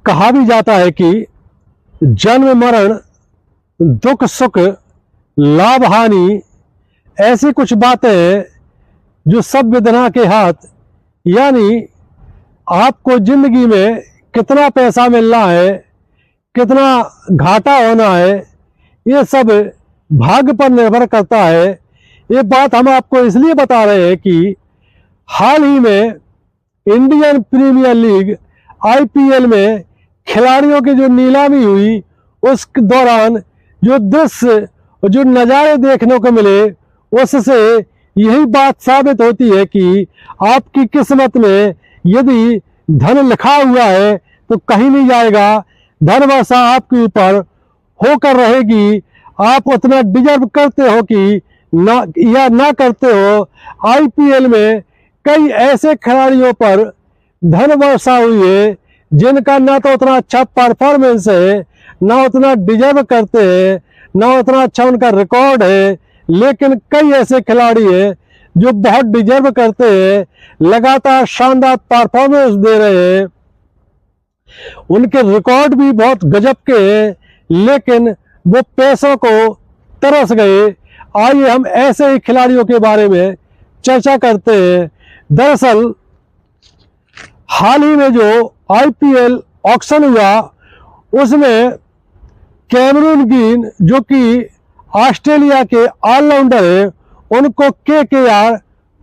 कहा भी जाता है कि जन्म मरण, दुख सुख, लाभ हानि, ऐसी कुछ बातें हैं जो सब विधाता के हाथ, यानी आपको जिंदगी में कितना पैसा मिलना है, कितना घाटा होना है, ये सब भाग्य पर निर्भर करता है। ये बात हम आपको इसलिए बता रहे हैं कि हाल ही में इंडियन प्रीमियर लीग IPL में खिलाड़ियों की जो नीलामी हुई, उस दौरान जो दृश्य, जो नज़ारे देखने को मिले, उससे यही बात साबित होती है कि आपकी किस्मत में यदि धन लिखा हुआ है तो कहीं नहीं जाएगा। धन वर्षा आपके ऊपर होकर रहेगी। आप उतना डिजर्व करते हो कि ना या ना करते हो। IPL में कई ऐसे खिलाड़ियों पर धन वर्षा हुई है जिनका ना तो उतना अच्छा परफॉर्मेंस है, ना उतना डिजर्व करते हैं, ना उतना अच्छा उनका रिकॉर्ड है, लेकिन कई ऐसे खिलाड़ी हैं जो बहुत डिजर्व करते हैं, लगातार शानदार परफॉर्मेंस दे रहे हैं, उनके रिकॉर्ड भी बहुत गजब के हैं, लेकिन वो पैसों को तरस गए। आइए हम ऐसे ही खिलाड़ियों के बारे में चर्चा करते हैं। दरअसल हाल ही में जो IPL ऑक्शन हुआ, उसमें कैमरून ग्रीन, जो कि ऑस्ट्रेलिया के ऑलराउंडर है, उनको KKR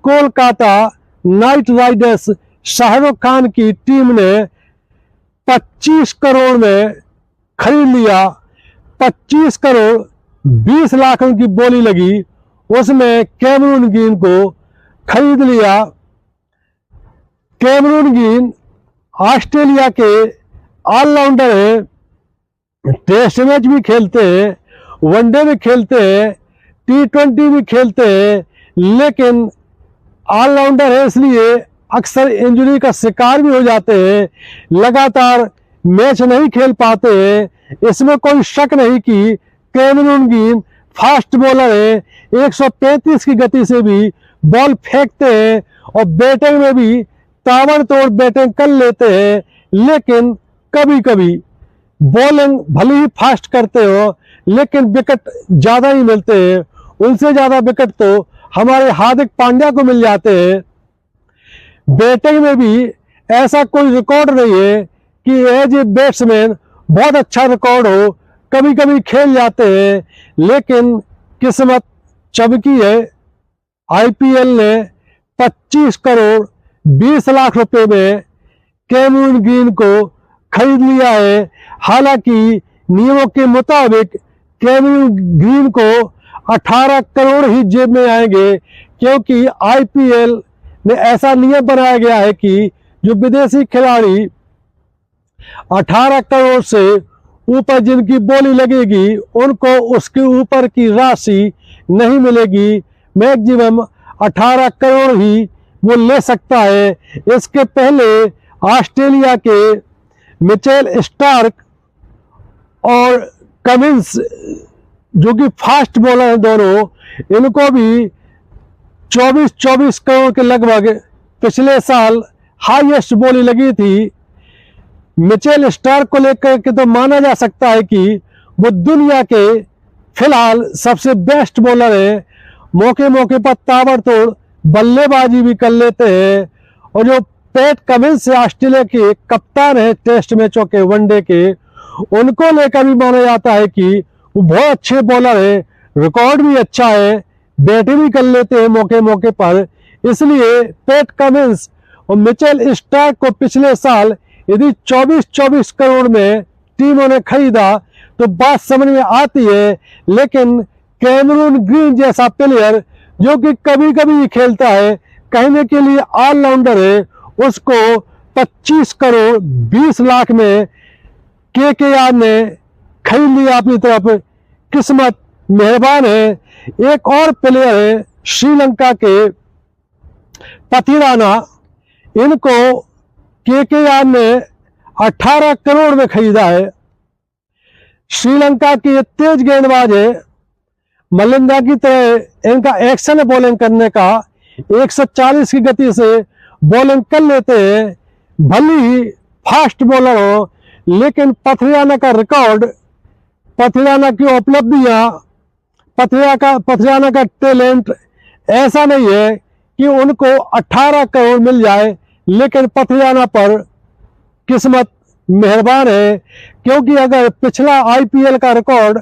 Kolkata night Riders Shahrukh Khan की टीम ने 25 करोड़ में खरीद लिया। 25 करोड़ 20 लाख उनकी बोली लगी, उसमें कैमरून ग्रीन को खरीद लिया। कैमरून ग्रीन ऑस्ट्रेलिया के ऑलराउंडर है, टेस्ट मैच भी खेलते हैं, वनडे भी खेलते हैं, T20 भी खेलते हैं, लेकिन ऑलराउंडर है इसलिए अक्सर इंजरी का शिकार भी हो जाते हैं, लगातार मैच नहीं खेल पाते हैं। इसमें कोई शक नहीं कि कैमरून ग्रीन फास्ट बॉलर है, 135 की गति से भी बॉल फेंकते हैं और बैटिंग में भी ताबड़तोड़ बैटिंग कर लेते हैं, लेकिन कभी कभी बॉलिंग भले ही फास्ट करते हो लेकिन विकेट ज़्यादा ही मिलते हैं। उनसे ज़्यादा विकेट तो हमारे हार्दिक पांड्या को मिल जाते हैं। बैटिंग में भी ऐसा कोई रिकॉर्ड नहीं है कि एज ए बैट्समैन बहुत अच्छा रिकॉर्ड हो, कभी कभी खेल जाते हैं, लेकिन किस्मत चमकी है। IPL ने 25 करोड़ 20 लाख रुपए में कैमरून ग्रीन को खरीद लिया है। हालांकि नियमों के मुताबिक कैमरून ग्रीन को 18 करोड़ ही जेब में आएंगे, क्योंकि IPL में ऐसा नियम बनाया गया है कि जो विदेशी खिलाड़ी 18 करोड़ से ऊपर जिनकी बोली लगेगी, उनको उसके ऊपर की राशि नहीं मिलेगी। मैक्सिमम 18 करोड़ ही वो ले सकता है। इसके पहले ऑस्ट्रेलिया के मिचेल स्टार्क और कमिंस, जो कि फास्ट बॉलर हैं दोनों, इनको भी 24 करोड़ के लगभग पिछले साल हाईएस्ट बोली लगी थी। मिचेल स्टार्क को लेकर के तो माना जा सकता है कि वो दुनिया के फिलहाल सबसे बेस्ट बॉलर है, मौके मौके पर ताबड़तोड़ बल्लेबाजी भी कर लेते हैं। और जो पैट कमिंस ऑस्ट्रेलिया के कप्तान है टेस्ट मैचों के, वनडे के, उनको लेकर भी माना जाता है कि वो बहुत अच्छे बॉलर है, रिकॉर्ड भी अच्छा है, बैटिंग भी कर लेते हैं मौके मौके पर। इसलिए पैट कमिंस और मिचेल स्टार्क को पिछले साल यदि 24 करोड़ में टीमों ने खरीदा तो बात समझ में आती है। लेकिन कैमरून ग्रीन जैसा प्लेयर, जो कि कभी कभी खेलता है, कहने के लिए ऑलराउंडर है, उसको 25 करोड़ 20 लाख में KKR ने खरीद लिया अपनी तरफ। किस्मत मेहरबान है। एक और प्लेयर है श्रीलंका के पथिराना, इनको KKR ने 18 करोड़ में खरीदा है। श्रीलंका के तेज गेंदबाज है, मलिंगा की तरह इनका एक्शन है बॉलिंग करने का, 140 की गति से बॉलिंग कर लेते हैं। भले ही फास्ट बॉलर हो, लेकिन पथरियाना का रिकॉर्ड, पथरियाना की उपलब्धियां, पथरियाना का टैलेंट ऐसा नहीं है कि उनको 18 करोड़ मिल जाए, लेकिन पथरियाना पर किस्मत मेहरबान है। क्योंकि अगर पिछला आईपीएल का रिकॉर्ड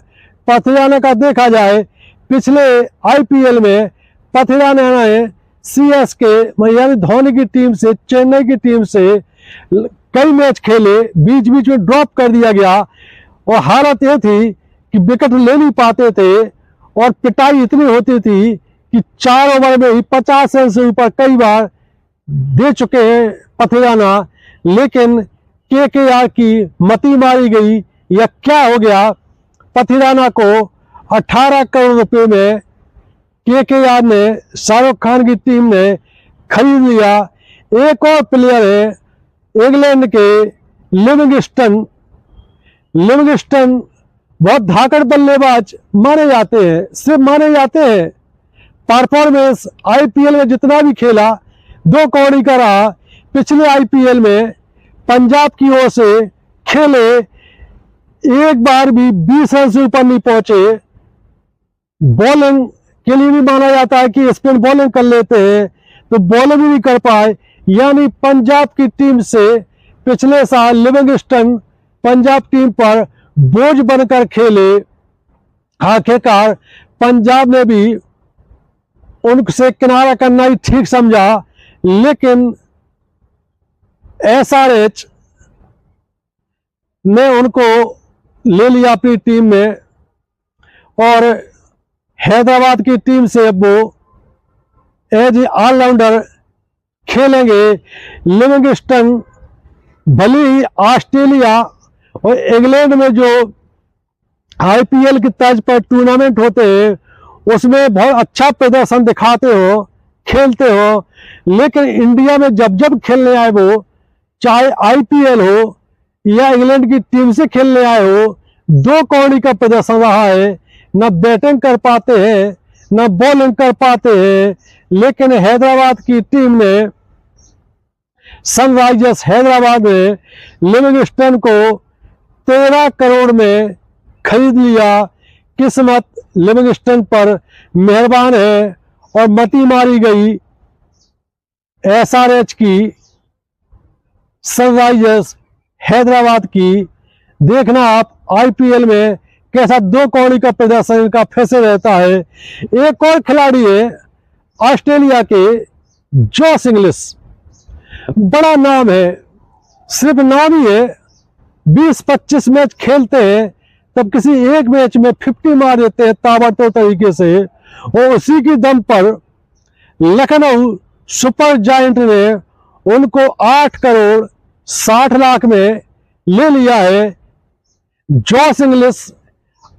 पथरियाना का देखा जाए, पिछले आईपीएल में पथरियाना ने सीएसके यानी धोनी की टीम से, चेन्नई की टीम से कई मैच खेले, बीच बीच में ड्रॉप कर दिया गया और हालत ये थी कि विकेट ले नहीं पाते थे और पिटाई इतनी होती थी कि 4 ओवर में ही 50 रन से ऊपर कई बार दे चुके हैं पथरियाना। लेकिन केकेआर की मती मारी गई या क्या हो गया, पथरियाना को 18 करोड़ रुपए में केकेआर ने, शाहरुख खान की टीम ने खरीद लिया। एक और प्लेयर है इंग्लैंड के लिविंगस्टन। बहुत धाकड़ बल्लेबाज माने जाते हैं, सिर्फ माने जाते हैं। परफॉर्मेंस आईपीएल में जितना भी खेला 2 कौड़ी का रहा। पिछले आईपीएल में पंजाब की ओर से खेले, एक बार भी 20 रन से ऊपर नहीं पहुंचे। बॉलिंग के लिए भी माना जाता है कि स्पिन बॉलिंग कर लेते हैं, तो बॉलिंग भी नहीं कर पाए। यानी पंजाब की टीम से पिछले साल लिविंगस्टन पंजाब टीम पर बोझ बनकर खेले। आखिरकार पंजाब ने भी उनसे किनारा करना ही ठीक समझा, लेकिन एसआरएच ने उनको ले लिया अपनी टीम में और हैदराबाद की टीम से अब वो एज ए ऑलराउंडर खेलेंगे। लिविंगस्टन भले ही ऑस्ट्रेलिया और इंग्लैंड में जो आईपीएल की तर्ज पर टूर्नामेंट होते हैं उसमें बहुत अच्छा प्रदर्शन दिखाते हो, खेलते हो, लेकिन इंडिया में जब जब खेलने आए वो, चाहे आईपीएल हो या इंग्लैंड की टीम से खेलने आए हो, 2 कौड़ी का प्रदर्शन रहा है। न बैटिंग कर पाते हैं, न बॉलिंग कर पाते हैं। लेकिन हैदराबाद की टीम ने, सनराइजर्स हैदराबाद ने लिविंगस्टन को 13 करोड़ में खरीद लिया। किस्मत लिविंगस्टन पर मेहरबान है और मती मारी गई एसआरएच की, सनराइजर्स हैदराबाद की। देखना आप आईपीएल में कैसा 2 कौड़ी का प्रदर्शन इनका फिर से रहता है। एक और खिलाड़ी है ऑस्ट्रेलिया के जॉस इंग्लिश। बड़ा नाम है, सिर्फ नाम ही है। 20-25 मैच खेलते हैं, तब किसी एक मैच में 50 मार देते हैं ताबड़तोड़ तरीके से, और उसी की दम पर लखनऊ सुपर जायंट ने उनको 8 करोड़ 60 लाख में ले लिया है। जॉस इंग्लिश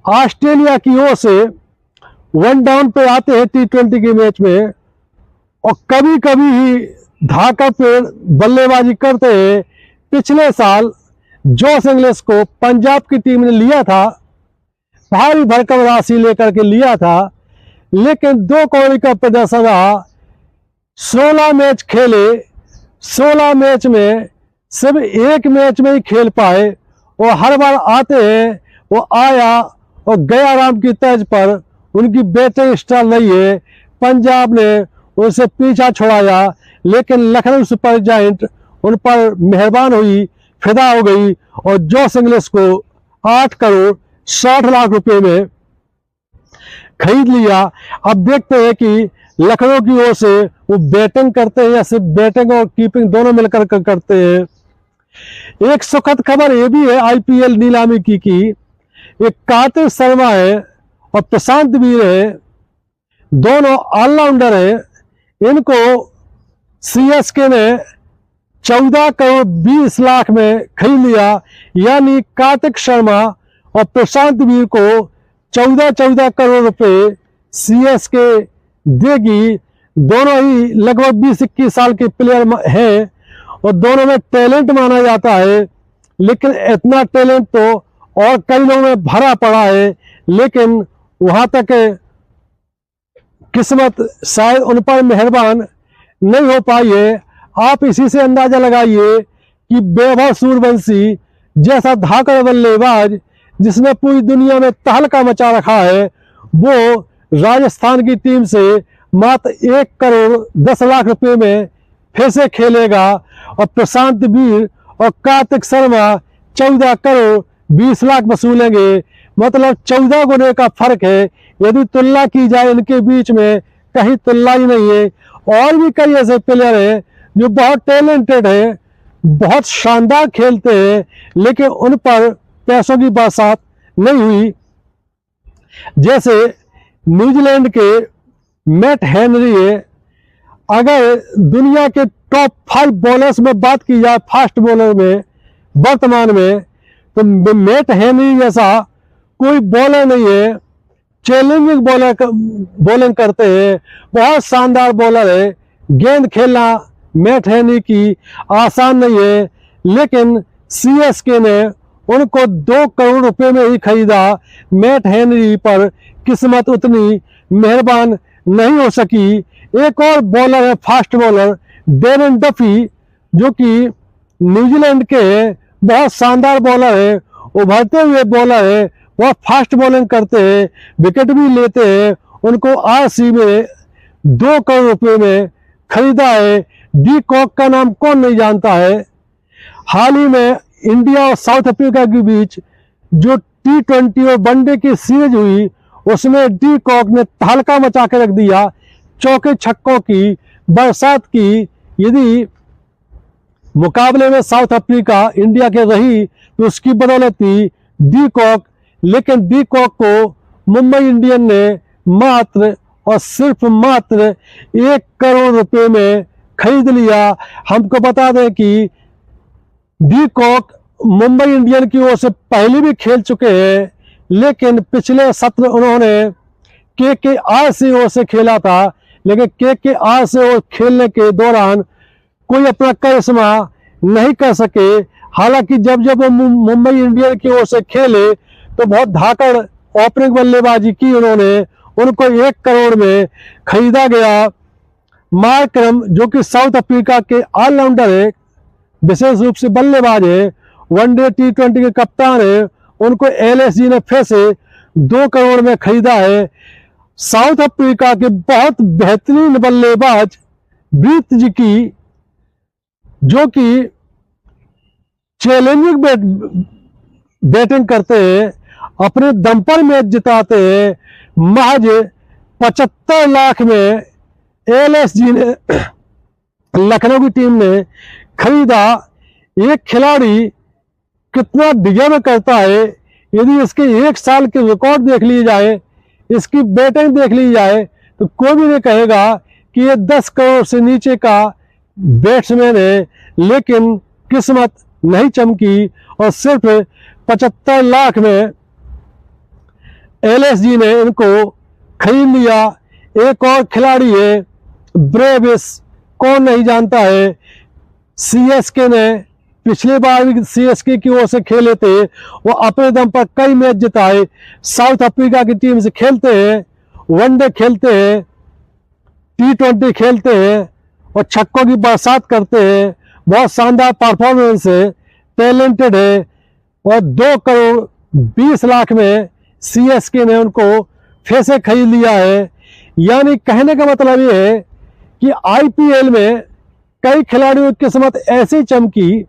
ऑस्ट्रेलिया की ओर से 1 डाउन पे आते हैं T20 के मैच में और कभी कभी ही धाकड़ पे बल्लेबाजी करते हैं। पिछले साल जॉस इंग्लिश को पंजाब की टीम ने लिया था, भारी भरकम राशि लेकर के लिया था, लेकिन 2 कौड़ी का प्रदर्शन रहा। 16 मैच खेले, 16 मैच में सिर्फ 1 मैच में ही खेल पाए और हर बार आते हैं वो आया और गया राम की तर्ज पर उनकी बैटिंग स्टाइल नहीं है। पंजाब ने उनसे पीछा छुड़ाया, लेकिन लखनऊ सुपर जायंट उन पर मेहरबान हुई, फिदा हो गई और जॉस इंग्लिश को 8 करोड़ 60 लाख रुपए में खरीद लिया। अब देखते हैं कि लखनऊ की ओर से वो बैटिंग करते हैं या सिर्फ बैटिंग और कीपिंग दोनों मिलकर करते हैं। एक सुखद खबर ये भी है आईपीएल नीलामी की एक कार्तिक शर्मा है और प्रशांत वीर है, दोनों ऑलराउंडर हैं। इनको सीएसके ने 14 करोड़ 20 लाख में खरीद लिया। यानी कार्तिक शर्मा और प्रशांत वीर को 14 करोड़ रुपए सीएसके देगी। दोनों ही लगभग 20-21 साल के प्लेयर हैं और दोनों में टैलेंट माना जाता है, लेकिन इतना टैलेंट तो और कई लोगों में भरा पड़ा है, लेकिन वहां तक किस्मत शायद उन पर मेहरबान नहीं हो पाई है। आप इसी से अंदाजा लगाइए कि वैभव सूर्यवंशी जैसा धाकड़ बल्लेबाज जिसने पूरी दुनिया में तहलका मचा रखा है, वो राजस्थान की टीम से मात्र 1 करोड़ 10 लाख रुपए में फिर से खेलेगा, और प्रशांत वीर और कार्तिक शर्मा 14 करोड़ 20 लाख वसूलेंगे। मतलब 14 गुने का फर्क है। यदि तुलना की जाए इनके बीच में कहीं तुलना ही नहीं है। और भी कई ऐसे प्लेयर हैं जो बहुत टैलेंटेड है, बहुत शानदार खेलते हैं, लेकिन उन पर पैसों की बरसात नहीं हुई। जैसे न्यूजीलैंड के मैट हेनरी है। अगर दुनिया के टॉप 5 बॉलर्स में बात की जाए फास्ट बॉलर में वर्तमान में, तो मैट हेनरी जैसा कोई बॉलर नहीं है। चैलेंजिंग बॉलिंग करते हैं, बहुत शानदार बॉलर है। गेंद खेलना मैट हेनरी की आसान नहीं है, लेकिन सीएसके ने उनको 2 करोड़ रुपए में ही खरीदा। मैट हेनरी पर किस्मत उतनी मेहरबान नहीं हो सकी। एक और बॉलर है फास्ट बॉलर डेरन डफी, जो कि न्यूजीलैंड के बहुत शानदार बॉलर है, उभरते हुए बॉलर है। वह फास्ट बॉलिंग करते हैं, विकेट भी लेते हैं। उनको आरसी में 2 करोड़ रुपए में खरीदा है। डी कॉक का नाम कौन नहीं जानता है। हाल ही में इंडिया और साउथ अफ्रीका के बीच जो T20 और वनडे की सीरीज हुई, उसमें डी कॉक ने तहलका मचा के रख दिया। चौके छक्कों की बरसात की। यदि मुकाबले में साउथ अफ्रीका इंडिया के रही तो उसकी बदौलत थी डी कॉक, लेकिन डी कॉक को मुंबई इंडियन ने मात्र और सिर्फ मात्र 1 करोड़ रुपए में खरीद लिया। हमको बता दें कि डी कॉक मुंबई इंडियन की ओर से पहले भी खेल चुके हैं, लेकिन पिछले सत्र उन्होंने KKR से ओर से खेला था, लेकिन KKR से ओर खेलने के दौरान कोई अपना करिश्मा नहीं कर सके। हालांकि जब जब वो मुंबई इंडियन की ओर से खेले तो बहुत धाकड़ ओपनिंग बल्लेबाजी की उन्होंने। उनको 1 करोड़ में खरीदा गया। मार्करम, जो कि साउथ अफ्रीका के ऑलराउंडर है, विशेष रूप से बल्लेबाज है, वनडे T20 के कप्तान है, उनको LSG ने फिर से 2 करोड़ में खरीदा है। साउथ अफ्रीका के बहुत बेहतरीन बल्लेबाज ब्रीत जी की, जो कि चैलेंजिंग बैटिंग करते हैं, अपने दम पर मैच जिताते हैं, महज 75 लाख में LSG ने लखनऊ की टीम ने खरीदा। एक खिलाड़ी कितना डिजर्व करता है। यदि इसके 1 साल के रिकॉर्ड देख लिए जाए, इसकी बैटिंग देख ली जाए, तो कोई भी नहीं कहेगा कि ये 10 करोड़ से नीचे का बैट्समैन है। लेकिन किस्मत नहीं चमकी और सिर्फ 75 लाख में LSG ने इनको खरीद लिया। एक और खिलाड़ी है ब्रेविस, कौन नहीं जानता है। CSK ने पिछली बार भी CSK की ओर से खेले थे, वो अपने दम पर कई मैच जिताए। साउथ अफ्रीका की टीम से खेलते हैं, वनडे खेलते हैं, T20 खेलते हैं और छक्कों की बरसात करते हैं। बहुत शानदार परफॉर्मेंस है, टैलेंटेड है। और 2 करोड़ 20 लाख में CSK ने उनको फिर से खरीद लिया है। यानी कहने का मतलब ये है कि IPL में कई खिलाड़ियों की किस्मत ऐसी चमकी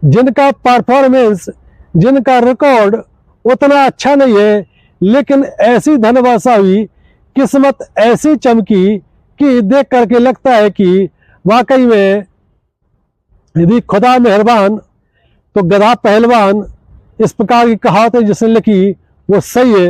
जिनका परफॉर्मेंस, जिनका रिकॉर्ड उतना अच्छा नहीं है, लेकिन ऐसी धनवर्षा हुई, किस्मत ऐसी चमकी कि देख करके लगता है कि वाकई में यदि खुदा मेहरबान तो गधा पहलवान। इस प्रकार की कहावत है जिसने लिखी वो सही है।